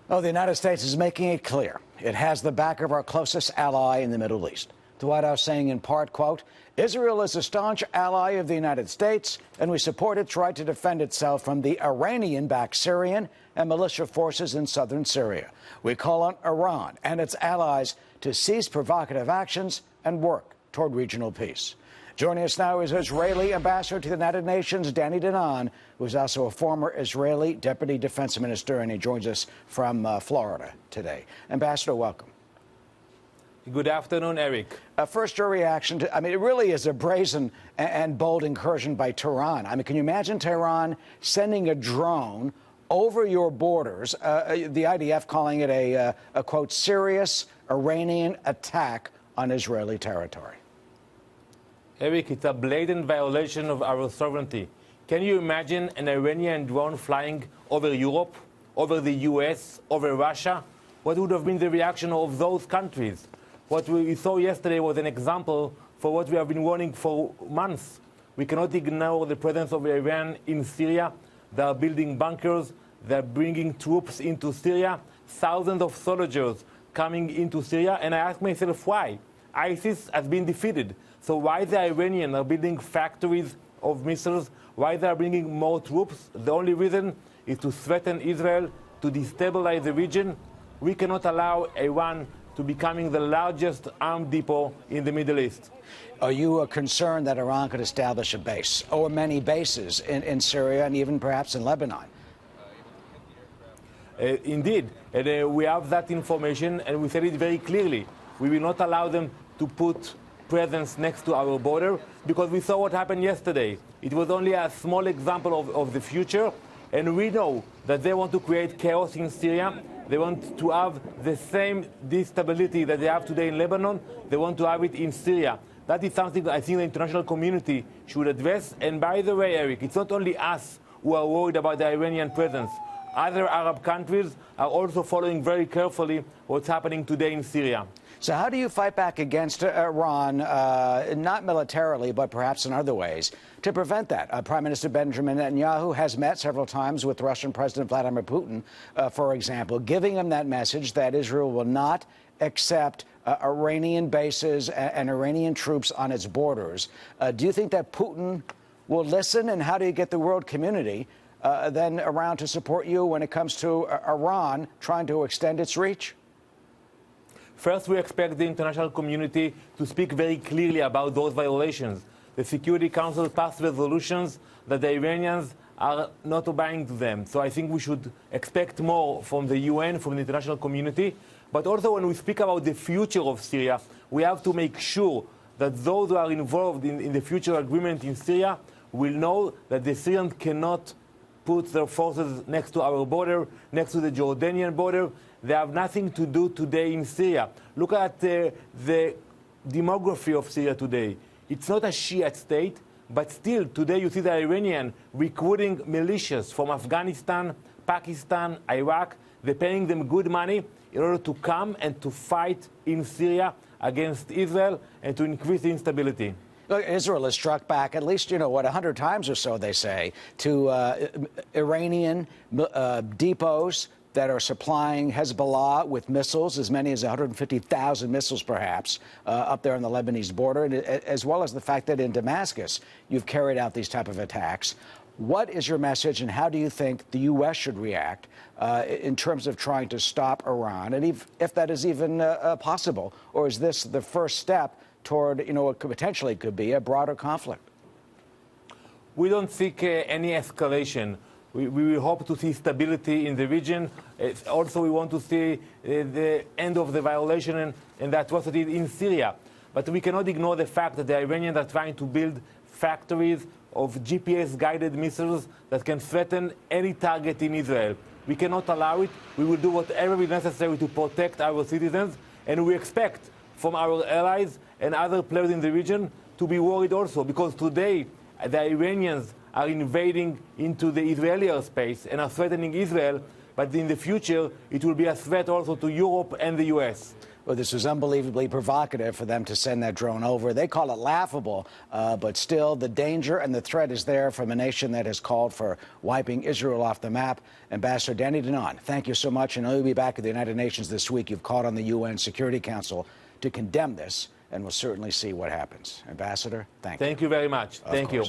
Oh, the United States is making it clear it has the back of our closest ally in the Middle East. The White House saying in part, quote, Israel is a staunch ally of the United States, and we support its right to defend itself from the Iranian-backed Syrian and militia forces in southern Syria. We call on Iran and its allies to cease provocative actions and work toward regional peace. Joining us now is Israeli Ambassador to the United Nations, Danny Danon, who is also a former Israeli Deputy Defense Minister, and he joins us from Florida today. Ambassador, welcome. Good afternoon, Eric. First, your reaction to, it really is a brazen and bold incursion by Tehran. Can you imagine Tehran sending a drone over your borders, the IDF calling it a quote, serious Iranian attack on Israeli territory? Eric, it's a blatant violation of our sovereignty. Can you imagine an Iranian drone flying over Europe, over the US, over Russia? What would have been the reaction of those countries? What we saw yesterday was an example for what we have been warning for months. We cannot ignore the presence of Iran in Syria. They are building bunkers. They're bringing troops into Syria. Thousands of soldiers coming into Syria. And I ask myself why. ISIS has been defeated. So why the Iranians are building factories of missiles? Why they are bringing more troops? The only reason is to threaten Israel, to destabilize the region. We cannot allow Iran to becoming the largest arms depot in the Middle East. Are you concerned that Iran could establish a base or many bases in Syria and even perhaps in Lebanon? Indeed. We have that information, and we said it very clearly. We will not allow them to put presence next to our border, because we saw what happened yesterday. It was only a small example of the future, and we know that they want to create chaos in Syria. They want to have the same instability that they have today in Lebanon. They want to have it in Syria. That is something that I think the international community should address. And by the way, Eric, it's not only us who are worried about the Iranian presence. Other Arab countries are also following very carefully what's happening today in Syria. So how do you fight back against Iran, not militarily, but perhaps in other ways, to prevent that? Prime Minister Benjamin Netanyahu has met several times with Russian President Vladimir Putin, for example, giving him that message that Israel will not accept Iranian bases and Iranian troops on its borders. Do you think that Putin will listen, and how do you get the world community then around to support you when it comes to Iran trying to extend its reach? First, we expect the international community to speak very clearly about those violations. The Security Council passed resolutions that the Iranians are not obeying to them. So I think we should expect more from the UN, from the international community. But also, when we speak about the future of Syria, we have to make sure that those who are involved in the future agreement in Syria will know that the Syrians cannot put their forces next to our border, next to the Jordanian border. They have nothing to do today in Syria. Look at the demography of Syria today. It's not a Shiite state, but still today you see the Iranian recruiting militias from Afghanistan, Pakistan, Iraq. They're paying them good money in order to come and to fight in Syria against Israel and to increase the instability. Look, Israel has struck back at least, 100 times or so, they say, to Iranian depots that are supplying Hezbollah with missiles, as many as 150,000 missiles, perhaps, up there on the Lebanese border, as well as the fact that in Damascus you've carried out these type of attacks. What is your message, and how do you think the U.S. should react in terms of trying to stop Iran, and if that is even possible? Or is this the first step toward, what potentially could be a broader conflict? We don't seek any escalation. We will hope to see stability in the region. Also, we want to see the end of the violation and the atrocities in Syria. But we cannot ignore the fact that the Iranians are trying to build factories of GPS-guided missiles that can threaten any target in Israel. We cannot allow it. We will do whatever is necessary to protect our citizens. And we expect from our allies and other players in the region to be worried also, because today the Iranians are invading into the Israeli airspace and are threatening Israel, but in the future it will be a threat also to Europe and the US. Well, this was unbelievably provocative for them to send that drone over. They call it laughable, but still the danger and the threat is there from a nation that has called for wiping Israel off the map. Ambassador Danny Danon, thank you so much. And you'll be back at the United Nations this week. You've called on the UN Security Council to condemn this, and we'll certainly see what happens. Ambassador, thank you. Thank you very much. Thank you.